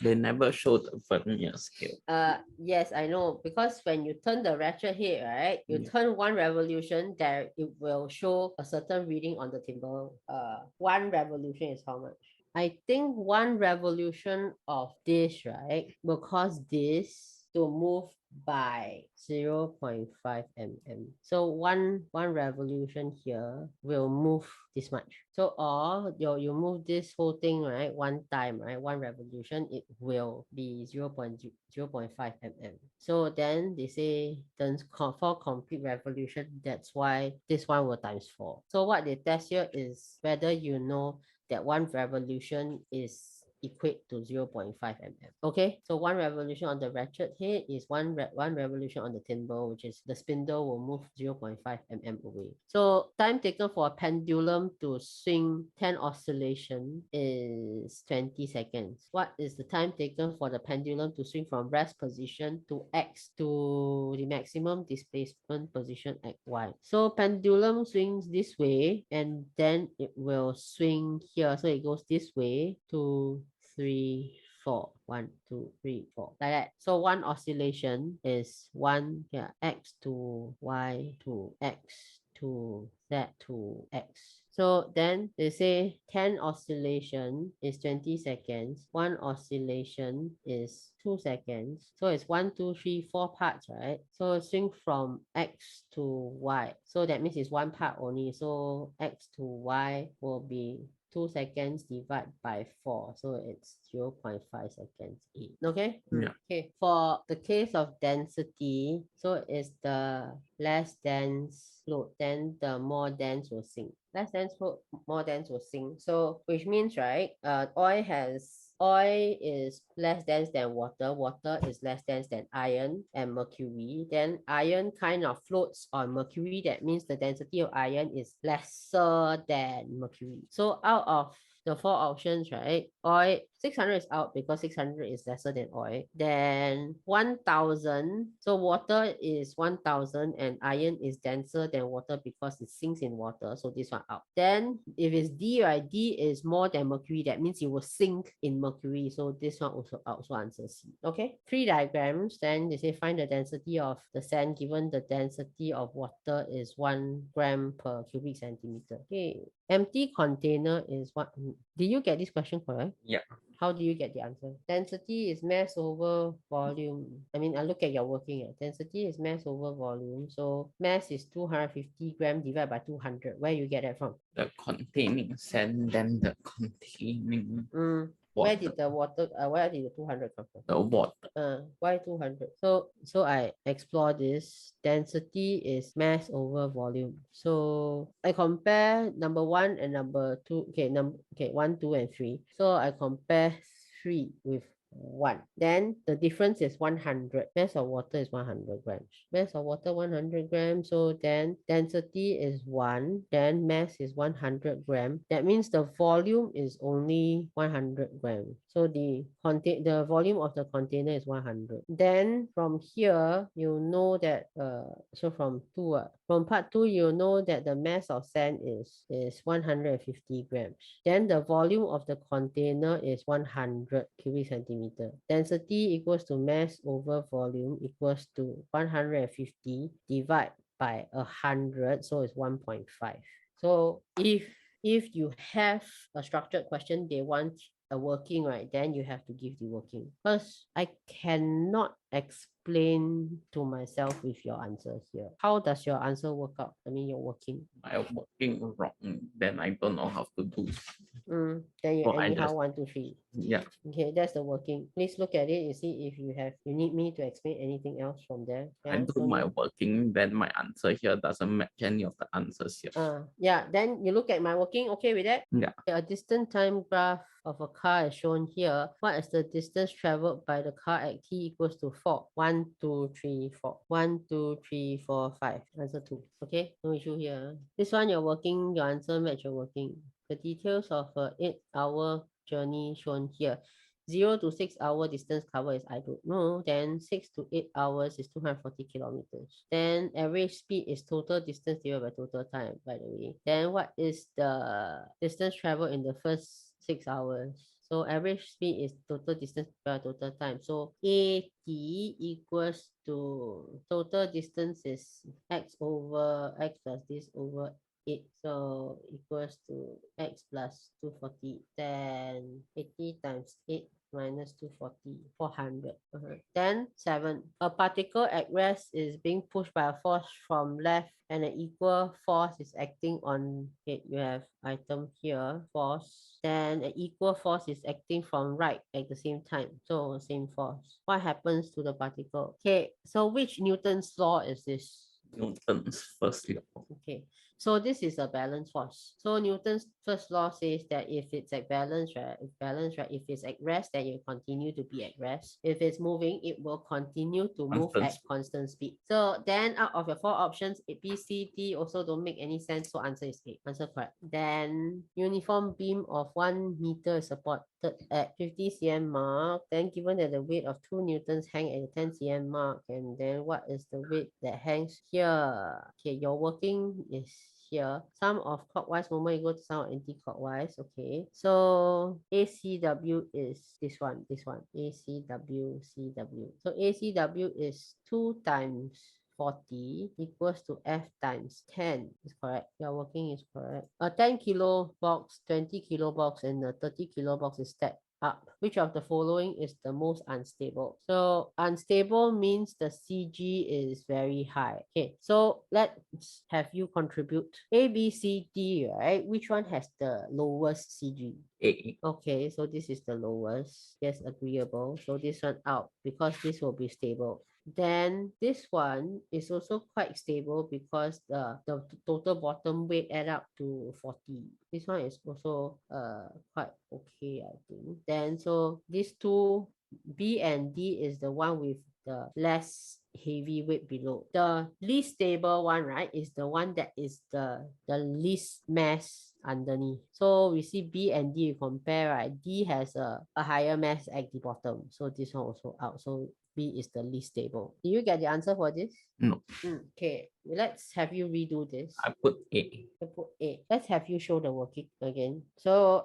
They never show the vernier scale. Yes, I know, because when you turn the ratchet head, right, you Yeah. turn one revolution, there it will show a certain reading on the timber. One revolution is how much? I think one revolution of this, right, will cause this to move by 0.5 mm. So one revolution here will move this much. So or you move this whole thing, right, one time, right, one revolution, it will be 0.5 mm. So then they say then for complete revolution, that's why this one will times 4. So what they test here is whether you know that one revolution is equate to 0.5 mm. Okay, so one revolution on the ratchet head is one revolution on the timber, which is the spindle will move 0.5 mm away. So time taken for a pendulum to swing 10 oscillation is 20 seconds. What is the time taken for the pendulum to swing from rest position to X to the maximum displacement position at Y? So pendulum swings this way and then it will swing here. So it goes this way, 2, 3, 4. 1, 2, 3, 4. Like that. So one oscillation is one, yeah, X to Y to X to Z to X. So then they say 10 oscillation is 20 seconds. One oscillation is 2 seconds. So it's 1, 2, 3, 4 parts, right? So swing from X to Y. So that means it's one part only. So X to Y will be 2 seconds divided by 4. So it's 0.5 seconds each. Okay? Yeah. Okay. For the case of density, so it's the less dense fluid, then the more dense will sink. Less dense fluid, more dense will sink. So which means, right, oil is less dense than water. Water is less dense than iron and mercury. Then iron kind of floats on mercury. That means the density of iron is lesser than mercury. So out of the four options, right? Oil 600 is out because 600 is lesser than oil. Then 1000. So water is 1000 and iron is denser than water because it sinks in water. So this one out. Then if it's D, right? D is more than mercury. That means it will sink in mercury. So this one also out. So answer C. Okay. 3 diagrams. Then they say find the density of the sand given the density of water is 1 gram per cubic centimeter. Okay. Empty container is what? Did you get this question correct? Yeah. How do you get the answer? Density is mass over volume. I mean, I look at your working. Density is mass over volume. So mass is 250 gram divided by 200. Where you get that from? The containing sand, then the containing Where water. did the water? Where did the 200 come from? The water. Why 200? So I explore this. Density is mass over volume. So I compare number one and number two. Okay, one, two, and three. So I compare three with 1. Then the difference is 100. Mass of water is 100 grams. Mass of water 100 grams. So then density is 1. Then mass is 100 gram. That means the volume is only 100 grams. So the volume of the container is 100. Then from here, you know that so from 2, from part 2, you know that the mass of sand is 150 grams. Then the volume of the container is 100 cubic centimeter. Density equals to mass over volume equals to 150 divided by 100, so it's 1.5. So if you have a structured question, they want a working, right? Then you have to give the working. Because I cannot explain to myself with your answers here. How does your answer work out? I mean, you're working. I'm working wrong. Then I don't know how to do. Then you So I anyhow just 1, 2, 3. yeah. Okay, that's the working. Please look at it and see if you need me to explain anything else from there. I Yeah, do my working, then my answer here doesn't match any of the answers here. Yeah, then you look at my working, okay with that? Yeah. A distance time graph of a car is shown here. What is the distance traveled by the car at t equals to 4? 1, 2, 3, 4. 1, 2, 3, 4, 5. Answer 2. Okay, no issue here. This one you're working, your answer match your working. The details of a 8-hour journey shown here. 0 to 6 hour distance cover is I don't know. Then 6 to 8 hours is 240 kilometers. Then average speed is total distance divided by total time, by the way. Then what is the distance traveled in the first 6 hours? So average speed is total distance by total time. So AT equals to total distance is x over x plus this over 8. So equals to x plus 240. Then 80 times 8 minus 240, 400. Then 7. A particle at rest is being pushed by a force from left and an equal force is acting on it. You have item here, force. Then an equal force is acting from right at the same time. So same force. What happens to the particle? Okay, so which Newton's law is this? Newton's first law. Okay, so this is a balance force. So Newton's first law says that if it's at balance, right? If it's at rest, then it will continue to be at rest. If it's moving, it will continue to move Constant at constant speed. So then out of your 4 options, A, B, C, D also don't make any sense. So answer is A. Answer correct. Then uniform beam of 1 meter is supported at 50 cm mark. Then given that the weight of 2 newtons hang at the 10 cm mark, and then what is the weight that hangs here? Okay, your working is here. Sum of clockwise moment equal to sum of anti-clockwise. Okay. So ACW is this one. ACW, CW. So ACW is 2 times 40 equals to F times 10 is correct. Your working is correct. A 10 kilo box, 20 kilo box, and a 30 kilo box is stacked up. Which of the following is the most unstable? So unstable means the CG is very high. Okay, so let's have you contribute. A, B, C, D, right? Which one has the lowest CG? A. Okay, so this is the lowest. Yes, agreeable. So this one out because this will be stable. Then this one is also quite stable because the total bottom weight add up to 40. This one is also quite okay, I think. Then so these two, B and D, is the one with the less heavy weight below. The least stable one, right, is the one that is the least mass underneath. So we see B and D, you compare, right? D has a higher mass at the bottom. So this one also out. So B is the least stable. Did you get the answer for this? No. Okay, let's have you redo this. I put A. I put A. Let's have you show the working again. So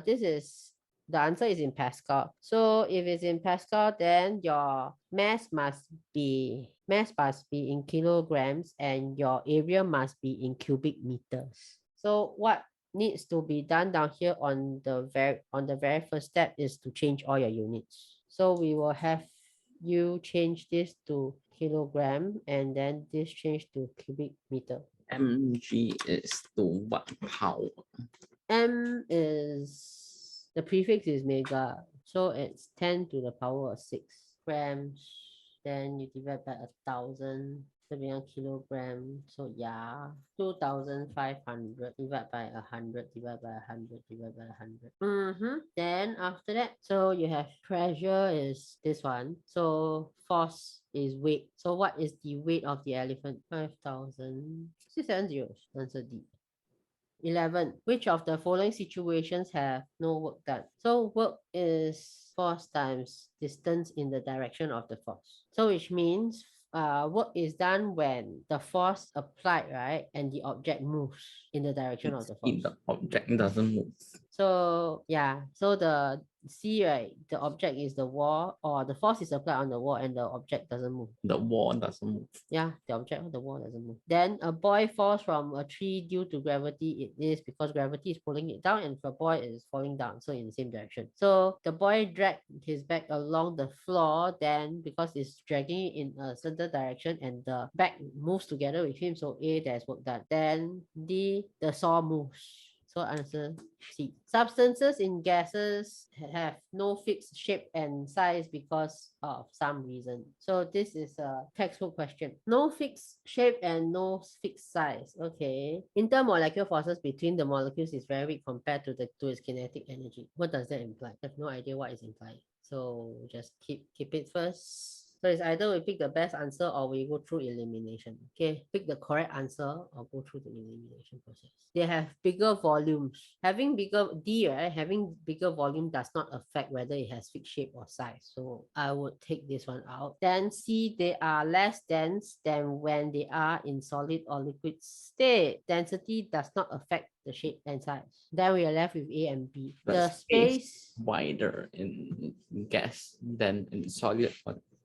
this is the answer is in Pascal. So if it's in Pascal, then your mass must be in kilograms and your area must be in cubic meters. So what needs to be done down here on the very first step is to change all your units. So we will have you change this to kilogram and then this change to cubic meter. mg is to what power? M is the prefix is mega, so it's 10 to the power of 6 grams. Then you divide by 1,000, so become kilogram. So yeah, 2,500 divided by 100 divided by 100 divided by 100. Then after that, so you have pressure is this one. So force is weight. So what is the weight of the elephant? 5,000. 670. Answer D. 11. Which of the following situations have no work done? So work is force times distance in the direction of the force. So which means work is done when the force applied, right? And the object moves in the direction of the force. If the object doesn't move. So yeah, so the C, right, the object is the wall, or the force is applied on the wall and the object doesn't move. The wall doesn't move. Yeah, the object of the wall doesn't move. Then a boy falls from a tree due to gravity. It is because gravity is pulling it down, and the boy is falling down, so in the same direction. So the boy dragged his back along the floor, then because it's dragging it in a certain direction and the back moves together with him, so A, there's work done. Then D, the saw moves. So answer C. Substances in gases have no fixed shape and size because of some reason. So this is a textbook question. No fixed shape and no fixed size. Okay. Intermolecular forces between the molecules is very weak compared to its kinetic energy. What does that imply? I have no idea what is implied. So just keep it first. So it's either we pick the best answer or we go through elimination. Okay, pick the correct answer or go through the elimination process. They have bigger volumes. Having bigger D, right? Having bigger volume does not affect whether it has fixed shape or size. So I would take this one out. Then C, they are less dense than when they are in solid or liquid state. Density does not affect the shape and size. Then we are left with A and B. The space wider in gas than in solid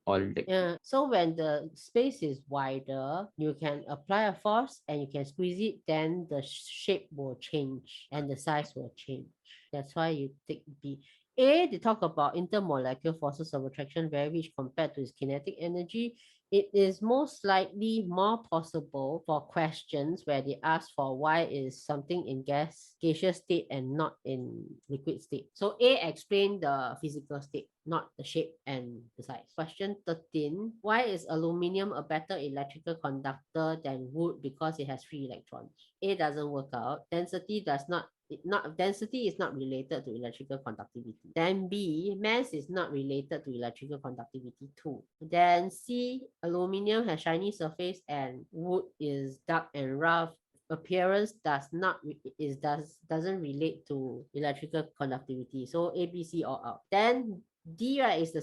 or liquid. yeah. So when the space is wider, you can apply a force and you can squeeze it, then the shape will change and the size will change. That's why you take B. A, they talk about intermolecular forces of attraction very rich compared to its kinetic energy. It is most likely more possible for questions where they ask for why is something in gaseous state and not in liquid state. So A explain the physical state, not the shape and the size. Question 13. Why is aluminium a better electrical conductor than wood? Because it has free electrons. A doesn't work out. Density is not related to electrical conductivity. Then B, mass is not related to electrical conductivity too. Then C, aluminium has shiny surface and wood is dark and rough. Appearance doesn't relate to electrical conductivity. So A, B, C all out. Then D, right, is the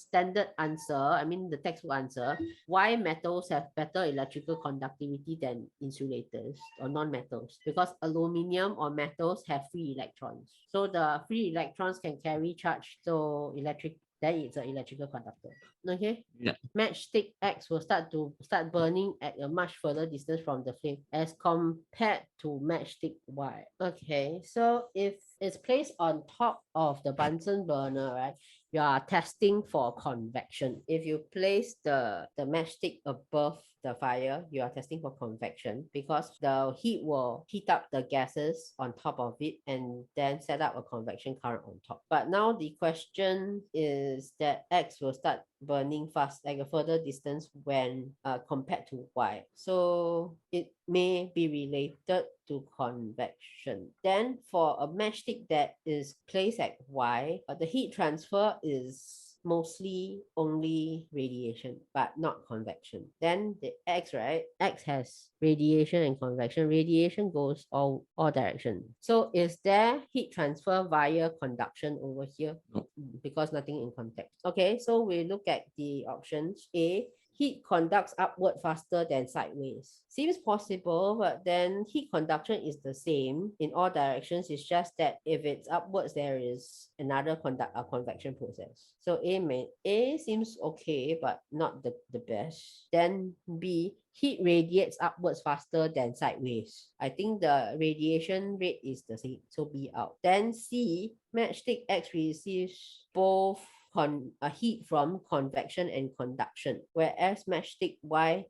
standard answer, I mean the textbook answer, why metals have better electrical conductivity than insulators or non-metals. Because aluminium or metals have free electrons. So the free electrons can carry charge, so then it's an electrical conductor. Okay? Yeah. Matchstick X will start burning at a much further distance from the flame as compared to matchstick Y. Okay, so if it's placed on top of the Bunsen burner, right, you are testing for convection. If you place the matchstick above the fire, you are testing for convection because the heat will heat up the gases on top of it and then set up a convection current on top. But now the question is that X will start burning fast, like a further distance when compared to Y. So it may be related to convection. Then for a matchstick that is placed at Y, the heat transfer is mostly only radiation, but not convection. Then the X, right? X has radiation and convection. Radiation goes all direction. So is there heat transfer via conduction over here? No. Because nothing in contact. Okay, so we look at the options. A, heat conducts upward faster than sideways. Seems possible, but then heat conduction is the same in all directions. It's just that if it's upwards, there is another convection process. So A seems okay, but not the best. Then B, heat radiates upwards faster than sideways. I think the radiation rate is the same, so B out. Then C, matchstick X receives both heat from convection and conduction, whereas matchstick Y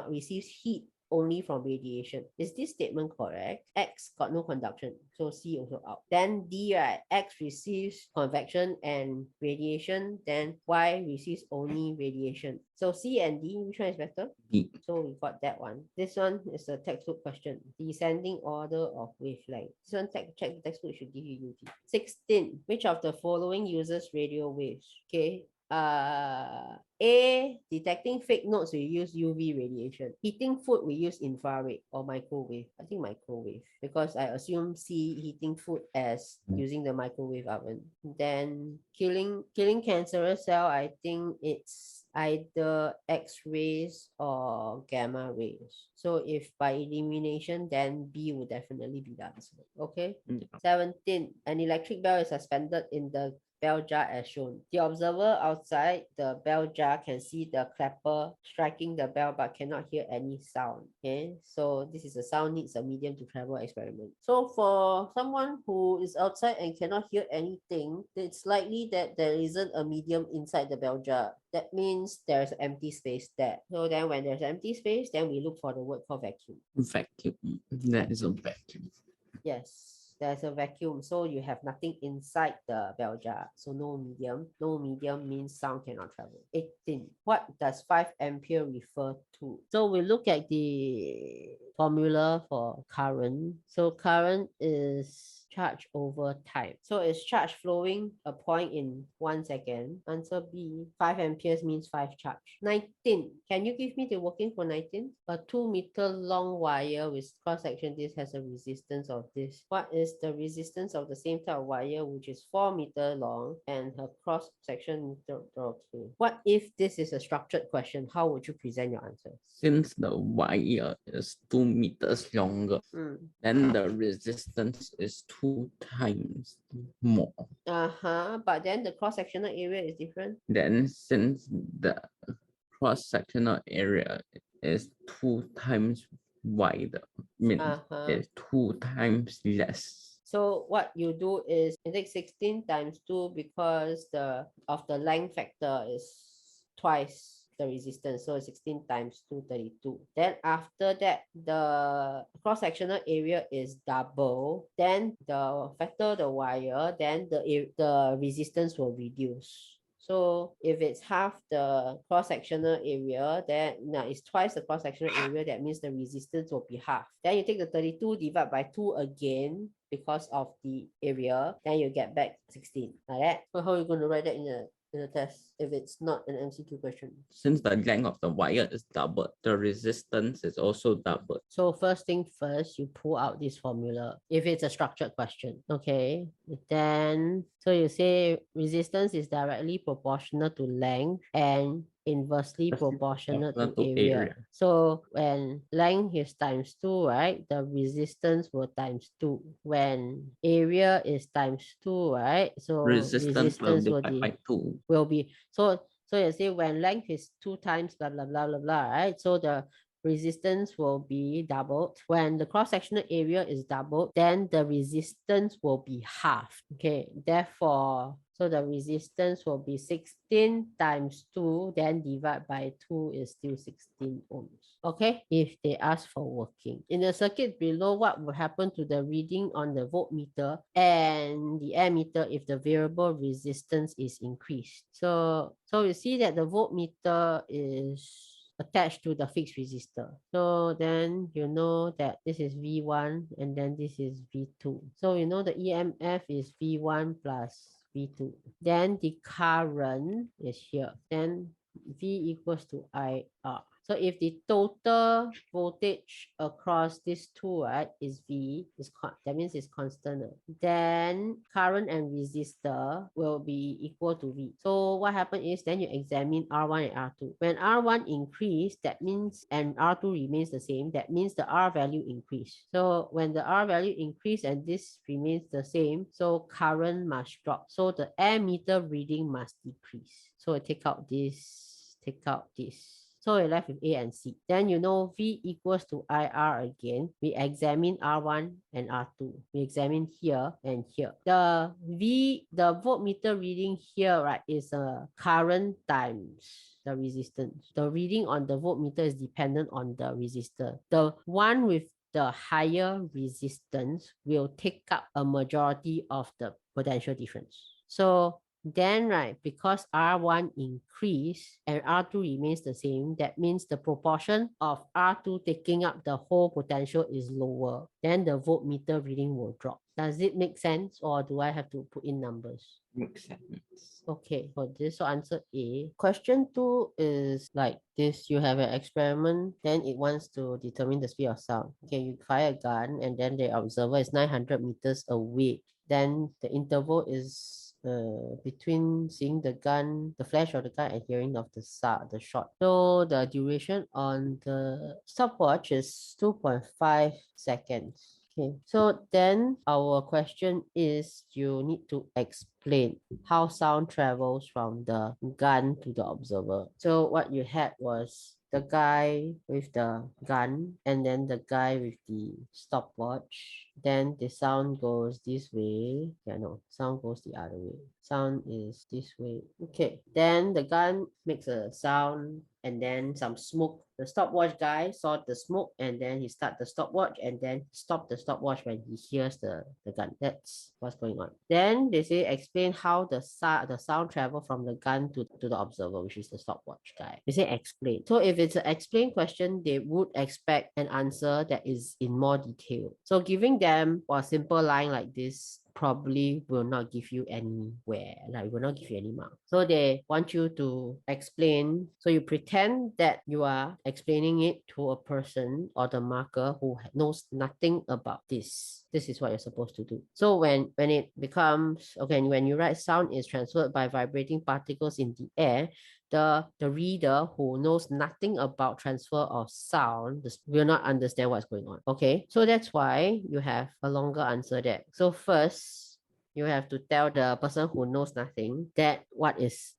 receives heat only from radiation. Is this statement correct? X got no conduction, so C also out. Then D, right? X receives convection and radiation, then Y receives only radiation. So C and D, which one is better? D. So we got that one. This one is a textbook question. Descending order of wavelength. This one check the textbook, should give you UT. 16. Which of the following uses radio waves? Okay. A, detecting fake notes, we use UV radiation. Heating food, we use infrared or microwave. I think microwave, because I assume C, heating food as using the microwave oven. Then killing cancerous cell, I think it's either X-rays or gamma rays. So if by elimination, then B would definitely be the answer. Okay. Yeah. 17. An electric bell is suspended in the bell jar as shown. The observer outside the bell jar can see the clapper striking the bell but cannot hear any sound. Okay, so this is a sound needs a medium to travel experiment. So for someone who is outside and cannot hear anything, it's likely that there isn't a medium inside the bell jar. That means there's empty space there. So then when there's empty space, then we look for the word for vacuum. Vacuum. That is a vacuum. Yes. There's a vacuum, so you have nothing inside the bell jar. So no medium. No medium means sound cannot travel. 18. What does 5 ampere refer to? So we look at the formula for current. So current is charge over time. So is charge flowing a point in 1 second? Answer B. 5 amperes means 5 charge. 19. Can you give me the working for 19? A 2-meter long wire with cross-section this has a resistance of this. What is the resistance of the same type of wire which is 4-meter long and her cross-section? Okay. What if this is a structured question? How would you present your answer? Since the wire is 2 meters longer, then the resistance is 2 times more. But then the cross-sectional area is different. Then since the cross-sectional area is 2 times wider, means it's 2 times less. So what you do is you take 16 times 2 because of the length factor is twice the resistance. So 16 times 2, 32. Then after that, the cross-sectional area is double. Then the factor the wire, then the resistance will reduce. So if it's half the cross-sectional area, then it's twice the cross-sectional area. That means the resistance will be half. Then you take the 32 divide by 2 again because of the area. Then you get back 16. Like that. So how are you going to write that in the test if it's not an MCQ question? Since the length of the wire is doubled, the resistance is also doubled. So first thing first, you pull out this formula if it's a structured question. Okay. Then, so you say resistance is directly proportional to length and inversely proportional to area. So when length is times 2, right, the resistance will times 2. When area is times 2, right, so resistance will be by 2. So you say when length is 2 times blah blah blah blah blah, right? So the resistance will be doubled. When the cross-sectional area is doubled, then the resistance will be half. Okay, therefore, so the resistance will be 16 times 2, then divide by 2 is still 16 ohms. Okay, if they ask for working. In the circuit below, what will happen to the reading on the voltmeter and the ammeter if the variable resistance is increased? So you see that the voltmeter is attached to the fixed resistor. So then you know that this is V1 and then this is V2. So you know the EMF is V1 plus V2. Then the current is here. Then V equals to IR. So if the total voltage across these two, right, is V, that means it's constant. Then current and resistor will be equal to V. So what happens is then you examine R1 and R2. When R1 increase, that means, and R2 remains the same, that means the R value increase. So when the R value increase and this remains the same, so current must drop. So the ammeter reading must decrease. So I take out this, take out this. So you're left with A and C. Then you know V equals to IR again. We examine R1 and R2. We examine here and here. The voltmeter reading here, right, is a current times the resistance. The reading on the voltmeter is dependent on the resistor. The one with the higher resistance will take up a majority of the potential difference. So then, right, because R1 increase and R2 remains the same, that means the proportion of R2 taking up the whole potential is lower. Then the voltmeter reading will drop. Does it make sense or do I have to put in numbers? Makes sense. Okay, for this, so answer A. Question 2 is like this. You have an experiment, then it wants to determine the speed of sound. Okay, you fire a gun and then the observer is 900 meters away. Then the interval is between seeing the gun, the flash of the gun and hearing of the shot. So the duration on the stopwatch is 2.5 seconds. Okay, so then our question is you need to explain how sound travels from the gun to the observer. So what you had was the guy with the gun and then the guy with the stopwatch. Then the sound goes this way. Yeah, no, sound goes the other way. Sound is this way. Okay, then the gun makes a sound and then some smoke. The stopwatch guy saw the smoke and then he start the stopwatch and then stop the stopwatch when he hears the gun. That's what's going on. Then they say explain how the sound travel from the gun to the observer, which is the stopwatch guy. They say explain. So if it's an explain question, they would expect an answer that is in more detail. So giving them a simple line like this probably will not give you anywhere, like will not give you any mark. So they want you to explain. So you pretend that you are explaining it to a person or the marker who knows nothing about this. This is what you're supposed to do. So when it becomes, okay, when you write sound is transferred by vibrating particles in the air, the reader who knows nothing about transfer of sound will not understand what's going on. Okay, so that's why you have a longer answer there. So first, you have to tell the person who knows nothing that what is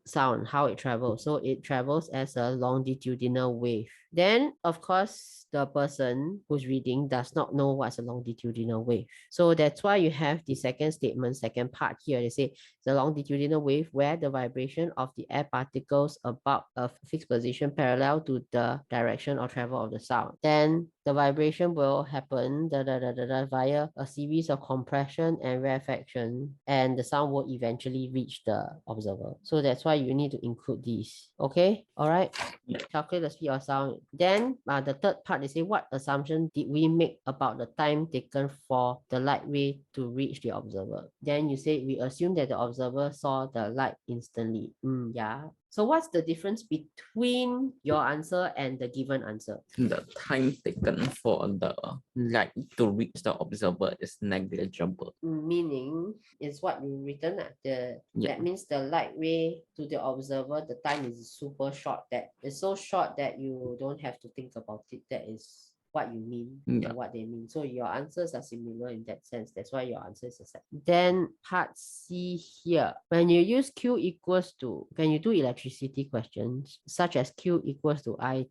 sound, how it travels. So it travels as a longitudinal wave. Then, of course, the person who's reading does not know what's a longitudinal wave. So that's why you have the second statement, second part here. They say the longitudinal wave where the vibration of the air particles about a fixed position parallel to the direction or travel of the sound. Then the vibration will happen via a series of compression and rarefaction, and the sound will eventually reach the observer. So that's why you need to include these. Okay, all right. Yeah. Calculate the speed of sound. Then the third part, they say what assumption did we make about the time taken for the light ray to reach the observer? Then you say we assume that the observer saw the light instantly. Yeah. So what's the difference between your answer and the given answer? The time taken for the light to reach the observer is negligible. Meaning is what you written. That means the light ray to the observer, the time is super short. That is so short that you don't have to think about it. That is what you mean and what they mean. So your answers are similar in that sense. That's why your answer is the same. Then part C here. When you use Q equals to, when you do electricity questions, such as Q equals to IT,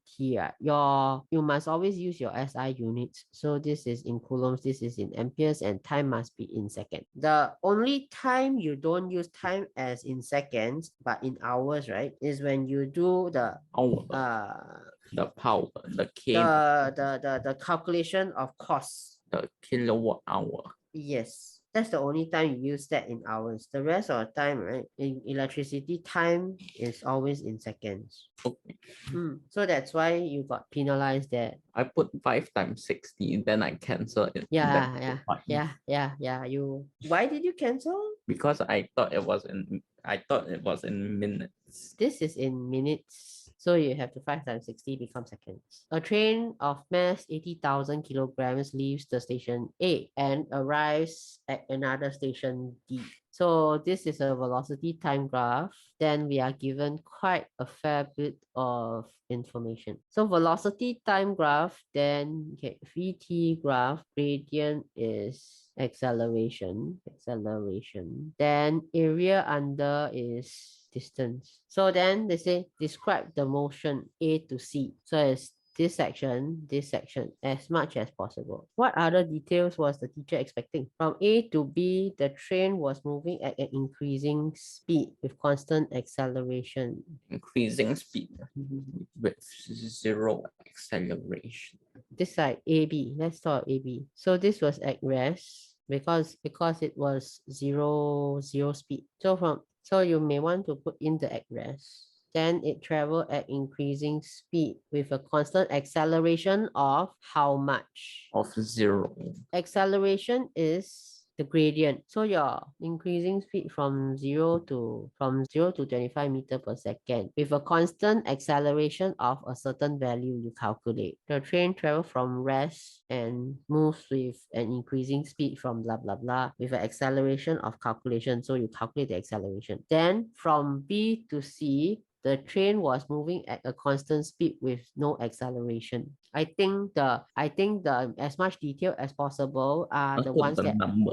you must always use your SI units. So this is in coulombs, this is in amperes, and time must be in seconds. The only time you don't use time as in seconds, but in hours, right, is when you do the the power, the calculation of cost. The kilowatt hour. Yes, that's the only time you use that in hours. The rest of the time, right, in electricity, time is always in seconds. Okay. So that's why you got penalized there. I put 5 times 60, then I cancel it. Yeah. You, why did you cancel? Because I thought it was in minutes. This is in minutes. So you have to 5 times 60 become seconds. A train of mass 80,000 kilograms leaves the station A and arrives at another station D. So this is a velocity time graph. Then we are given quite a fair bit of information. So velocity time graph, then VT graph, gradient is acceleration. Then area under is distance. So then they say describe the motion A to C. So it's this section as much as possible. What other details was the teacher expecting? From A to B, the train was moving at an increasing speed with constant acceleration. Increasing speed with zero acceleration. This side AB, let's start AB. So this was at rest because it was zero speed. So you may want to put in the at rest. Then it traveled at increasing speed with a constant acceleration of how much? Of 0. Acceleration is the gradient. So your increasing speed from 0 to 25 meter per second with a constant acceleration of a certain value you calculate. The train travels from rest and moves with an increasing speed from blah blah blah with an acceleration of calculation. So you calculate the acceleration. Then from B to C, the train was moving at a constant speed with no acceleration. I think the as much detail as possible are the ones that number.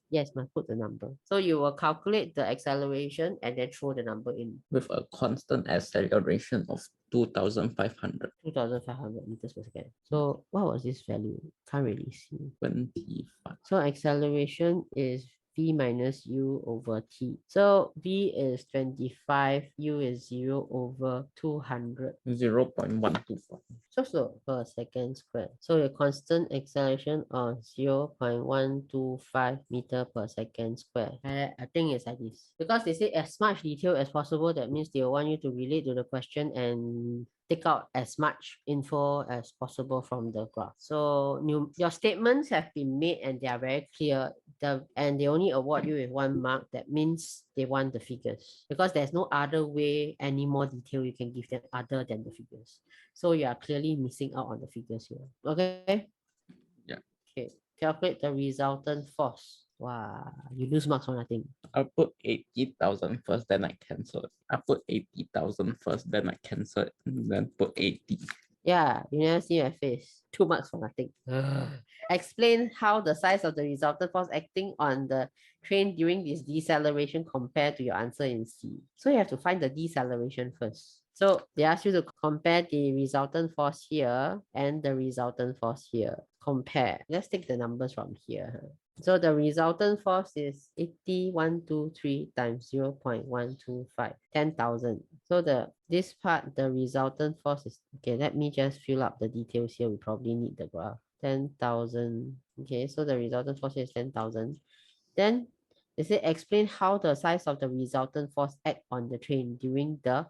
Yes, must put the number. So you will calculate the acceleration and then throw the number in. With a constant acceleration of 2,500. 2,500 meters per second. So what was this value? Can't really see. 25. So acceleration is v minus u over t. So v is 25, u is 0 over 200. 0.125. So slow per second squared. So your constant acceleration of 0.125 meter per second squared. I think it's like this. Because they say as much detail as possible, that means they want you to relate to the question and take out as much info as possible from the graph. So your statements have been made and they are very clear. And they only award you with 1 mark. That means they want the figures. Because there's no other way, any more detail you can give them other than the figures. So you are clearly missing out on the figures here. Okay? Yeah. Okay. Calculate the resultant force. Wow, you lose marks for nothing. I put 80,000 first, then I cancel it. I put 80,000 first, then I cancel it, then put 80. Yeah, you never see my face. 2 marks for nothing. Explain how the size of the resultant force acting on the train during this deceleration compared to your answer in C. So you have to find the deceleration first. So they ask you to compare the resultant force here and the resultant force here. Compare. Let's take the numbers from here. So the resultant force is 8123 times 0.125, 10,000. So this part, the resultant force is, okay, let me just fill up the details here. We probably need the graph. 10,000. Okay, so the resultant force is 10,000. Then they say explain how the size of the resultant force act on the train during the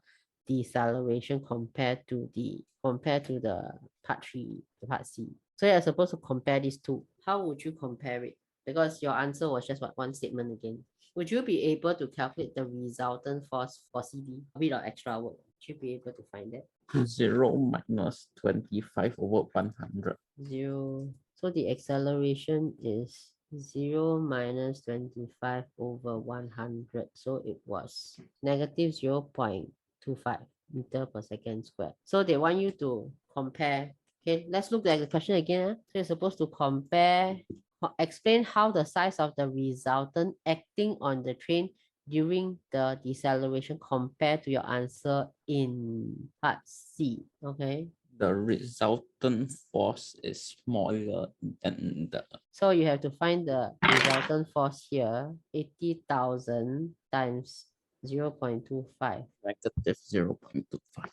deceleration compared to the part 3, the part C. So you're supposed to compare these two. How would you compare it? Because your answer was just one statement again. Would you be able to calculate the resultant force for CD? A bit of extra work. Would you be able to find that? 0 minus 25 over 100. 0. So the acceleration is 0 minus 25 over 100. So it was negative 0.25 meter per second squared. So they want you to compare. Okay, let's look at the question again. So you're supposed to compare, explain how the size of the resultant acting on the train during the deceleration compared to your answer in part C. Okay. The resultant force is smaller than the... So you have to find the resultant force here, 80,000 times 0.25. Negative 0.25.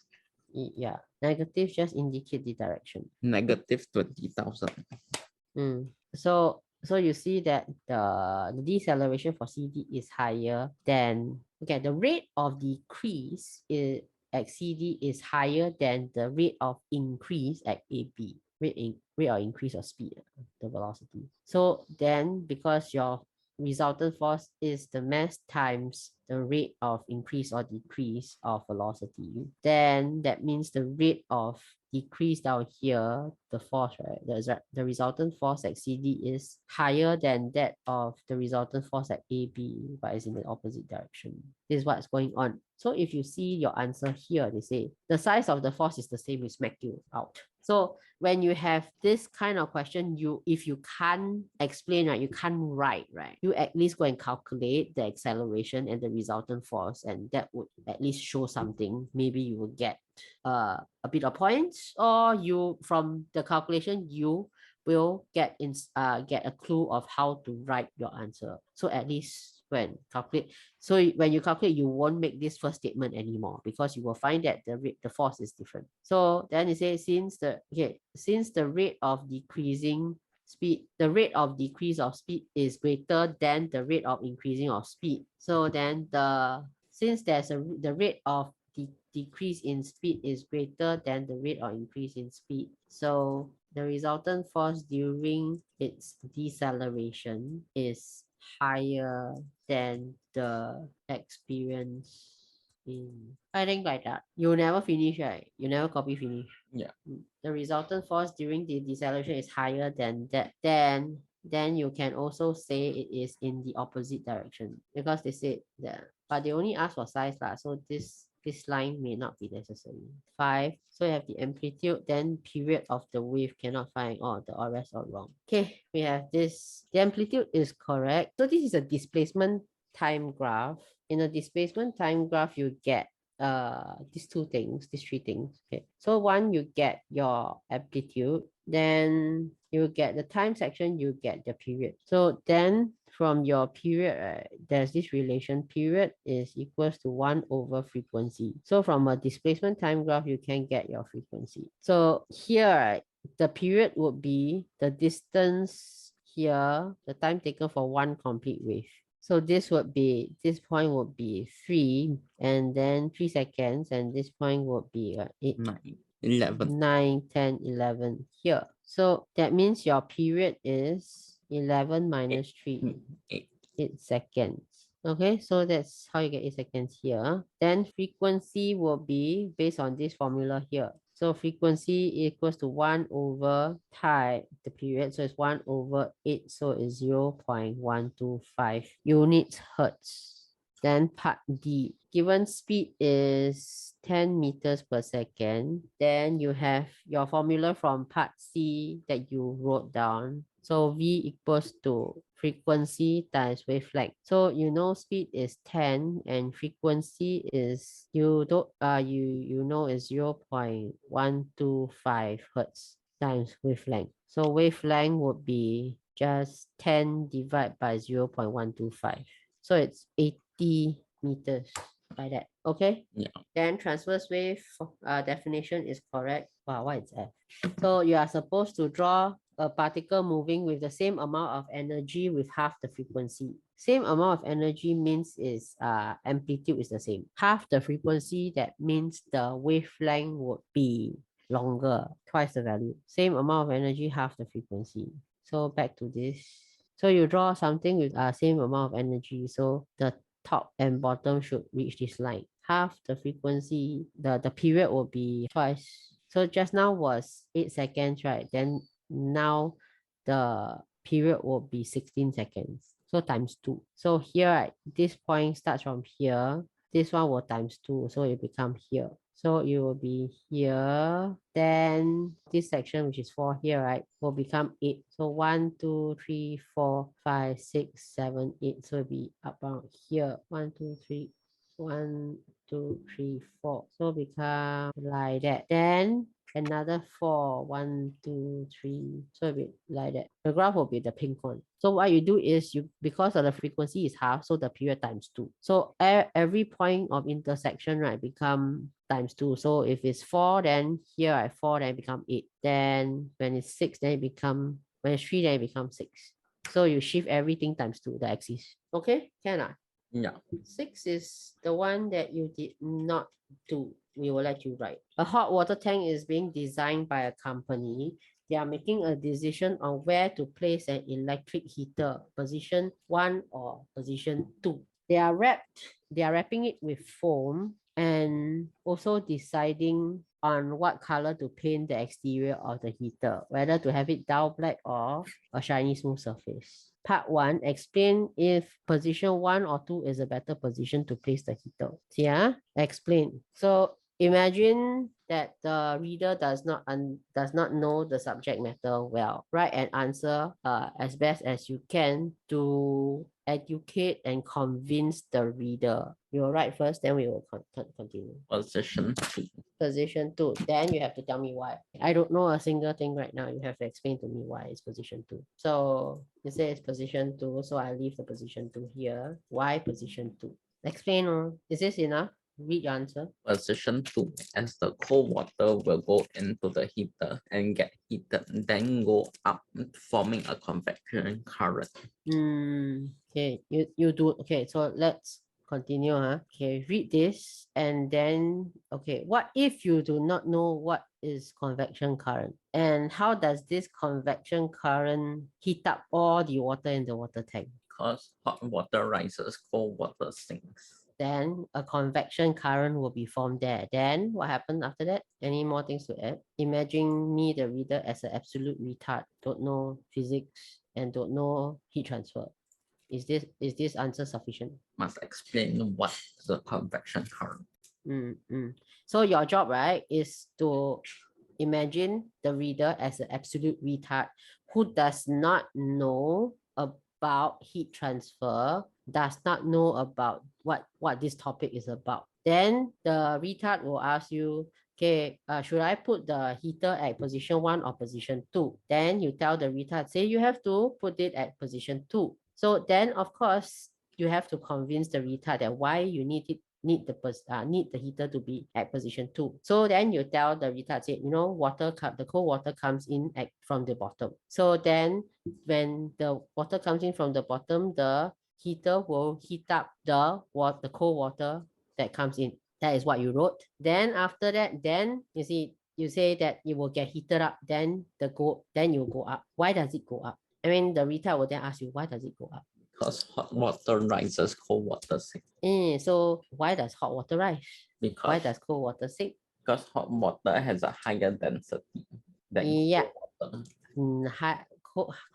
Yeah, negative just indicate the direction. Negative 20,000. So you see that the deceleration for CD is higher than, okay, the rate of decrease at CD is higher than the rate of increase at AB. Rate of increase of speed, the velocity. So then because your resultant force is the mass times the rate of increase or decrease of velocity, then that means the rate of decrease down here, the force, right? The resultant force at CD is higher than that of the resultant force at AB, but it's in the opposite direction. This is what's going on. So if you see your answer here, they say the size of the force is the same, we smack you out. So when you have this kind of question, if you can't explain, right, you can't write, right, you at least go and calculate the acceleration and the resultant force, and that would at least show something. Maybe you will get a bit of points, or you, from the calculation, you will get a clue of how to write your answer. So at least when you calculate, you won't make this first statement anymore, because you will find that the force is different. So then it says since the rate of decreasing speed, the rate of decrease of speed is greater than the rate of increasing of speed. So then since the rate of decrease in speed is greater than the rate of increase in speed, so the resultant force during its deceleration is higher than the experience in, I think like that. You never finish, right? You never copy finish. Yeah. The resultant force during the deceleration is higher than that. Then you can also say it is in the opposite direction, because they said that, but they only ask for size lah. So this line may not be necessary. 5. So you have the amplitude, then period of the wave cannot find. The rest are wrong. Okay, we have this. The amplitude is correct. So this is a displacement time graph. In a displacement time graph, you get these three things. Okay, so one, you get your amplitude, then you get the time section, you get the period. So then from your period, right, there's this relation period is equals to 1 over frequency. So from a displacement time graph, you can get your frequency. So here, right, the period would be the distance here, the time taken for one complete wave. So this point would be 3 and then 3 seconds, and this point would be 8, 9, 11. 9, 10, 11 here. So that means your period is 11 minus 3, 8. 8 seconds. Okay, so that's how you get 8 seconds here. Then frequency will be based on this formula here. So frequency equals to 1 over time, the period. So it's 1 over 8. So it's 0.125 units hertz. Then part D, given speed is 10 meters per second. Then you have your formula from part C that you wrote down. So V equals to frequency times wavelength. So you know speed is 10 and frequency is you know is 0.125 hertz times wavelength. So wavelength would be just 10 divided by 0.125. So it's 80 meters like that. Okay? Yeah. Then transverse wave definition is correct. Wow, what is F? So you are supposed to draw a particle moving with the same amount of energy with half the frequency. Same amount of energy means is amplitude is the same. Half the frequency, that means the wavelength would be longer, twice the value. Same amount of energy, half the frequency. So back to this. So you draw something with same amount of energy. So the top and bottom should reach this line. Half the frequency, the period will be twice. So just now was 8 seconds, right? Then now the period will be 16 seconds. So times 2. So here, right, this point starts from here. This one will times 2. So it become here. So it will be here. Then this section, which is 4 here, right, will become 8. So 1, 2, 3, 4, 5, 6, 7, 8. So it'll be about here. 1, 2, 3, 1, 2, 3, 4. So become like that. Then another 4, 1, 2, 3. So it'll be like that. The graph will be the pink one. So what you do is you, because of the frequency is half, so the period times 2. So every point of intersection, right, become times 2. So if it's 4, then here at 4, then it become 8. Then when it's 6, then it become, when it's 3, then it becomes 6. So you shift everything times 2, the axis. Okay, can I? Yeah. 6 is the one that you did not do. We will let you write. A hot water tank is being designed by a company. They are making a decision on where to place an electric heater, position 1 or position 2. They are wrapping it with foam and also deciding on what color to paint the exterior of the heater, whether to have it dull black or a shiny smooth surface. Part 1, explain if position 1 or 2 is a better position to place the heater. Yeah, explain. So imagine that the reader does not know the subject matter well. Write an answer as best as you can to educate and convince the reader. You will write first, then we will continue. Position 2. Position 2. Then you have to tell me why. I don't know a single thing right now. You have to explain to me why it's position 2. So you say it's position 2, so I leave the position 2 here. Why position 2? Explain. Is this enough? Read your answer. Position 2, as the cold water will go into the heater and get heated, then go up, forming a convection current. Okay, you do. Okay, so let's continue. Okay, read this and then, okay, what if you do not know what is convection current? And how does this convection current heat up all the water in the water tank? Because hot water rises, cold water sinks. Then a convection current will be formed there. Then what happened after that? Any more things to add? Imagine me, the reader, as an absolute retard, don't know physics and don't know heat transfer. Is this answer sufficient? Must explain what is the convection current. So your job, right, is to imagine the reader as an absolute retard who does not know about heat transfer, does not know about what this topic is about. Then the retard will ask you, okay, should I put the heater at position 1 or position 2? Then you tell the retard, say you have to put it at position 2. So then, of course, you have to convince the retard that why you need the heater to be at position 2. So then you tell the retard, say, the cold water comes in from the bottom. So then when the water comes in from the bottom, the heater will heat up the cold water that comes in. That is what you wrote. Then after that, then you say that it will get heated up, then you go up. Why does it go up? I mean, the retard will then ask you, why does it go up? Because hot water rises, cold water sinks. So why does hot water rise? Why Because does cold water sink? hot water has a higher density than cold water.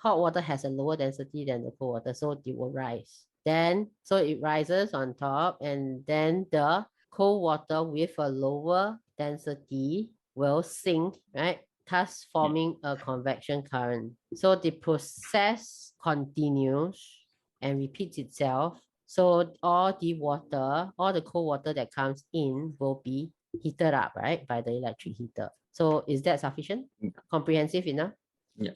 Hot water has a lower density than the cold water, so it will rise. Then, so it rises on top, and then the cold water with a lower density will sink, right? Thus forming a convection current. So the process continues and repeats itself. So all the cold water that comes in will be heated up, right, by the electric heater. So is that sufficient? Comprehensive enough? Yeah.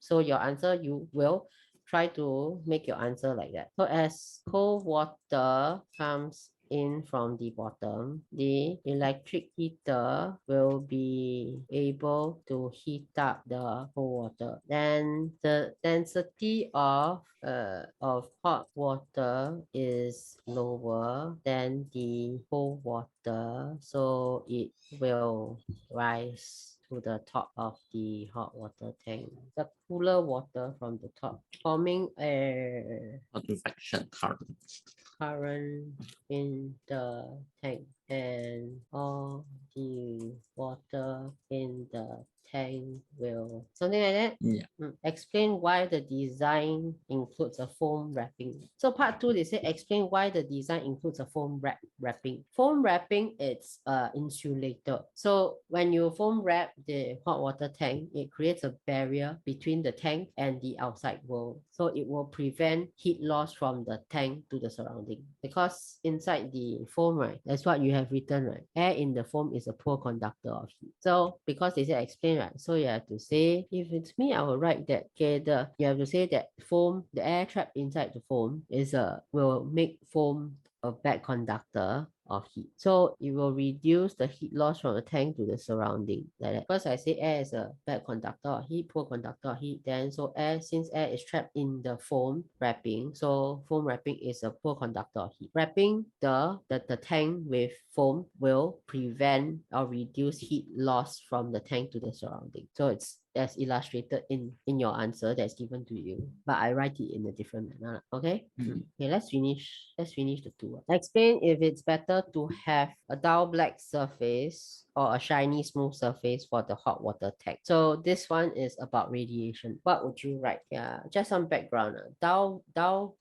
So your answer, you will try to make your answer like that. So as cold water comes in from the bottom, the electric heater will be able to heat up the cold water. Then the density of hot water is lower than the cold water, so it will rise to the top of the hot water tank. The cooler water from the top, forming a convection current in the tank, and all the water in the tank will something like that. Yeah. Explain why the design includes a foam wrapping. So part 2, they say explain why the design includes a foam wrapping. Foam wrapping, it's insulator. So when you foam wrap the hot water tank, it creates a barrier between the tank and the outside world. So it will prevent heat loss from the tank to the surrounding. Because inside the foam, right, that's what you have written, right? Air in the foam is a poor conductor of heat. So because they say explain, right? So you have to say, if it's me, I will write that, okay, you have to say that the air trapped inside the foam will make foam a bad conductor of heat. So it will reduce the heat loss from the tank to the surrounding. Like that. First I say air is a bad conductor of heat, poor conductor of heat. Then since air is trapped in the foam wrapping, so foam wrapping is a poor conductor of heat. Wrapping the tank with foam will prevent or reduce heat loss from the tank to the surrounding. So it's as illustrated in your answer that's given to you, but I write it in a different manner. Okay. Okay, let's finish the 2. Explain if it's better to have a dull black surface or a shiny smooth surface for the hot water tank. So this one is about radiation. What would you write? Yeah, just some background. Dull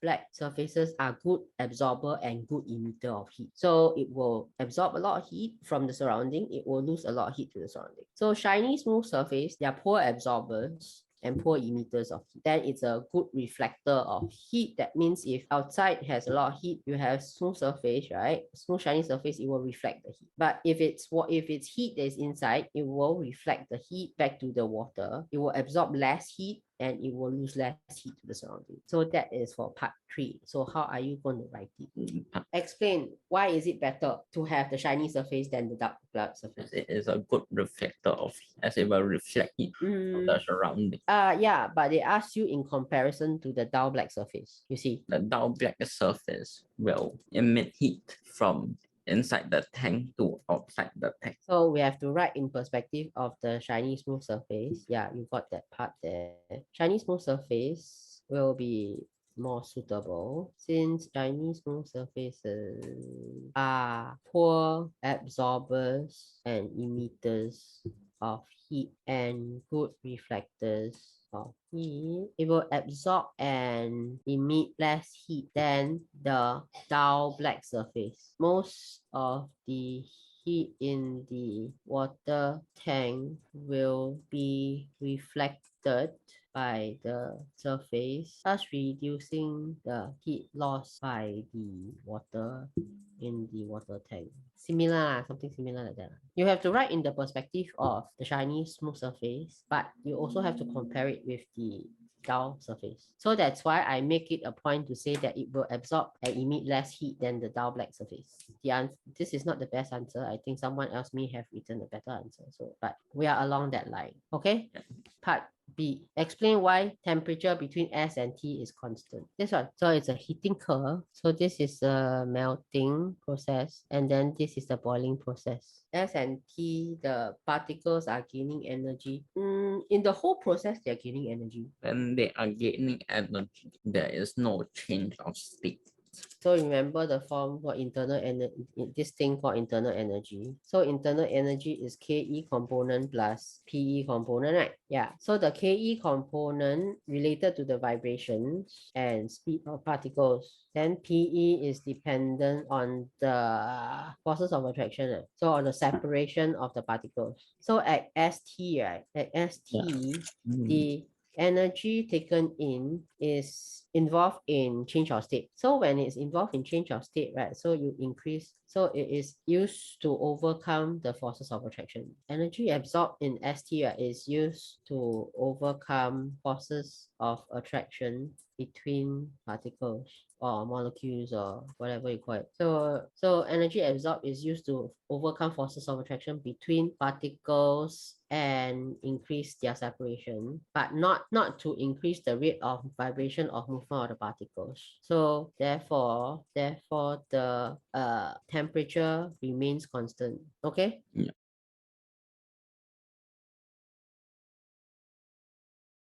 black surfaces are good absorber and good emitter of heat. So it will absorb a lot of heat from the surrounding. It will lose a lot of heat to the surrounding. So shiny smooth surface, they are poor absorbers and poor emitters of heat. Then it's a good reflector of heat. That means if outside has a lot of heat, you have smooth surface, right? Smooth shiny surface, it will reflect the heat. But if it's heat that is inside, it will reflect the heat back to the water. It will absorb less heat and it will lose less heat to the surrounding. So that is for part 3. So how are you going to write it? Explain why is it better to have the shiny surface than the dark black surface? It is a good reflector of heat, as it will reflect heat of the surrounding. Yeah, but they ask you in comparison to the dull black surface. You see, the dull black surface will emit heat from inside the tank to outside the tank. So we have to write in perspective of the shiny smooth surface. Yeah, you got that part there. Shiny smooth surface will be more suitable since shiny smooth surfaces are poor absorbers and emitters of heat and good reflectors of heat. It will absorb and emit less heat than the dull black surface. Most of the heat in the water tank will be reflected by the surface, thus reducing the heat loss by the water in the water tank. Similar, something similar like that. You have to write in the perspective of the shiny smooth surface, but you also have to compare it with the dull surface. So that's why I make it a point to say that it will absorb and emit less heat than the dull black surface. This is not the best answer. I think someone else may have written a better answer. So, but we are along that line. Okay. Part B. Explain why temperature between S and T is constant. This one. So it's a heating curve. So this is a melting process. And then this is the boiling process. S and T, the particles are gaining energy. In the whole process, they are gaining energy. When they are gaining energy, there is no change of state. So remember the form for internal energy, this thing called internal energy. So internal energy is Ke component plus Pe component, right? Yeah. So the Ke component related to the vibrations and speed of particles. Then Pe is dependent on the forces of attraction. So on the separation of the particles. So at ST, right? At ST, the energy taken in is involved in change of state. So when it's involved in change of state, right? So you increase, so it is used to overcome the forces of attraction. Energy absorbed in ST, right, is used to overcome forces of attraction between particles or molecules or whatever you call it. So energy absorbed is used to overcome forces of attraction between particles and increase their separation, but not to increase the rate of vibration or movement of the particles. So therefore the temperature remains constant. Okay? Yeah.